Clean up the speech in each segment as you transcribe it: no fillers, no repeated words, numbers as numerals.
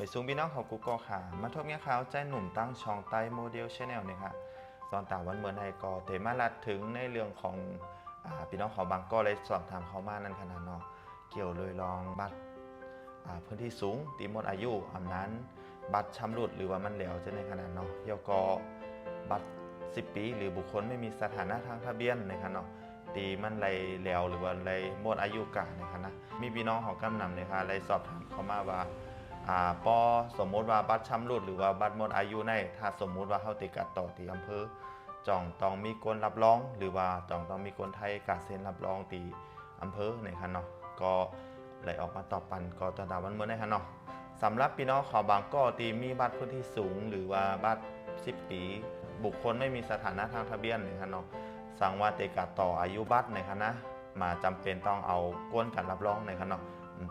ไปซุงพี่น้องของกูก็ค่ะมาทบเงี้ยข่าวใจหนุ่มตั้งช่องไต้โมเดลชแนลเนี่ยค่ะตอนต่างวันเมืองไทยก็เตมาลัดถึงในเรื่องของพี่น้องของบางก็เลยสอบถามเขามานั่นขนาดเนาะเกี่ยวเลยลองบัตรพื้นที่สูงตีหมดอายุอำนั้นบัตรชำรุดหรือว่ามันเหลวจะในขนาดเนาะยกบัตร10 ปีหรือบุคคลไม่มีสถานะทางทะเบียนนะครับเนาะตีมันไรเหลวหรือว่าไรหมดอายุกะนะครับนะมีพี่น้องของกำนำเนี่ยค่ะเลยสอบถามเขามาว่าปอสมมติว่าบัตรชำรุดหรือว่าบัตรหมดอายุในถ้าสมมุติว่าเขาติดกัดต่อที่อำเภอจ่องต้องมีคนรับรองหรือว่าจ่องต้องมีคนไทยกาเซ็นรับรองตีอำเภอนะครับเนาะก็เลยออกมาตอบปันก็ตอนดาวันเมื่อนะครับเนาะสำหรับพี่น้องขอบางก็ตีมีบัตรพื้นที่สูงหรือว่าบัตร10 ปีบุคคลไม่มีสถานะทางทะเบียนนะครับเนาะสั่งว่าติดกัดต่ออายุบัตรนะครับนะมาจำเป็นต้องเอาก้นการรับรองนะครับเนาะ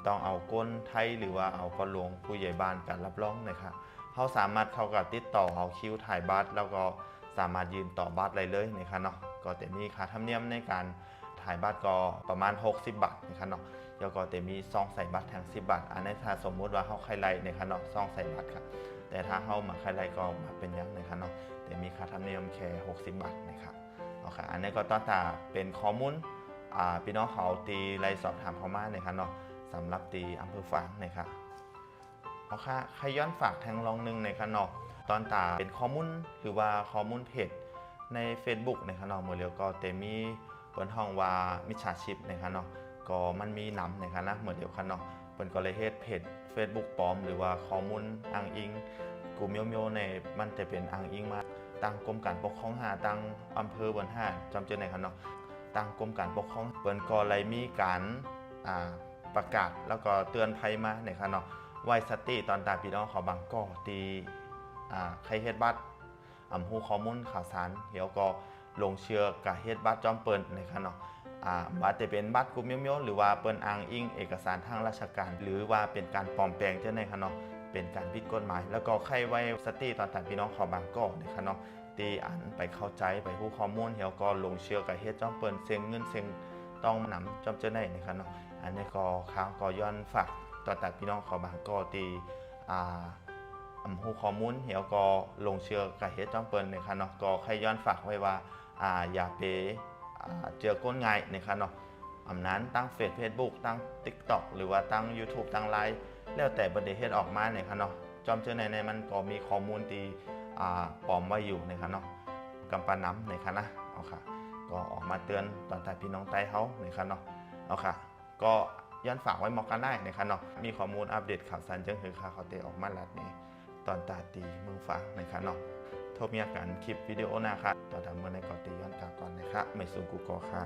ต้องเอาก้นไทยหรือว่าเอากหลวงผู้ใหญ่บ้านการรับรองนะครับเขาสามารถเข้ากับติดต่อเอาคิวถ่ายบัตรแล้วก็สามารถยืนต่อบัตรเลยนะครับเนาะก็จะมีค่าธรรมเนียมในการถ่ายบัตรก็ประมาณ60 บาทนะครับเนาะแล้วก็จะมีซองใส่บัตรแทง10 บาทอันนี้ถ้าสมมุติว่าเขาใครไล่นะครับเนาะซองใส่บัตรครับแต่ถ้าเขามาใครไล่ก็มาเป็นยังนะครับเนาะแต่มีค่าธรรมเนียมแค่60 บาทนะครับเอาค่ะอันนี้ก็ต้องแต่เป็นข้อมูลพี่น้องเขาตีไล่สอบถามเขามานะครับเนาะสำหรับตีอำเภอฝางนะครับเอาค่ะใครย้อนฝากแทงลองนึงในขนอกตอนตาเป็นข้อมูลหรือว่าข้อมูลเพจใน Facebook ในขนอกเมื่อเร็วก็เตมีเปิดห้องว่ามิจฉาชีพในขนอกก็มันมีนำในคณะเมื่อเร็วขนอกเป็นก็เลยเฮ็ดเพจ Facebook ปลอมหรือว่าข้อมูลอ้างอิงกลุ่มโยในมันจะเป็นอ้างอิงมาตั้งกรมการปกครองตั้งอำเภอบนจำเจอในขนอกตั้งกรมการปกครองเปิดก็เลยมีการประกาศแล้วก็เตือนภัยมาในค่ะเนาะไว้สติตอนตาพี่น้องเขาบางก็ตีใครเฮ็ดบัตรหูข้อมูลข่าวสารเดี๋ยวก็ลงเชื่อกับเฮ็ดบัตรจอมเปิลในค่ะเนาะบัตรจะเป็นบัตรกลุ่มโยหรือว่าเปิ้นอ้างอิงเอกสารทางราชการหรือว่าเป็นการปลอมแปลงเจ้าในค่ะเนาะเป็นการผิดกฎหมายแล้วก็ใครไว้สติตอนตาพี่น้องเขาบางก็ในค่ะเนาะตีอันไปเข้าใจไปผู้ข้อมูลเดี๋ยวก็ลงเชื่อกับเฮ็ดจอมเปิลเซ็งเงินเซ็งต้องนำจอมเจ้าในนะคะเนาะอันนี้ก็ข้าวก็ย้อนฝากต่อตัดพี่น้องเขาบางก็ตีหูข้อมูลเดี๋ยวก็ลงเชื่อกับเฮ็ดจอมเปิลนะคะเนาะก็ใครย้อนฝากไว้ว่าอย่าไปเจอก้นง่ายนะคะเนาะนั้นตั้งเฟซบุ๊กตั้ง TikTok หรือว่าตั้ง YouTube ตั้งไลน์แล้วแต่ประเด็นออกมาเนี่ยค่ะเนาะจอมเจ้าในมันก็มีข้อมูลตีปลอมไว้อยู่นะคะเนาะกำปั้นน้ำนะคะนะเอาค่ะก็ออกมาเตือนตอนแต่พี่น้องใต้เขานะคะเนาะเอาค่ะก็ย้อนฝากไว้มองกันได้นะคะเนาะมีข้อมูลอัปเดตข่าวสารจังหือค่ะเขาเตะออกมาลัดนี้ตอนตาตีมือฟังนะคะเนาะทบมีอาการคลิปวิดีโอนะคะตอนทำเมื่อในก่อนตีย้อนกลับก่อนนะคะไม่สูงกูก็ค่ะ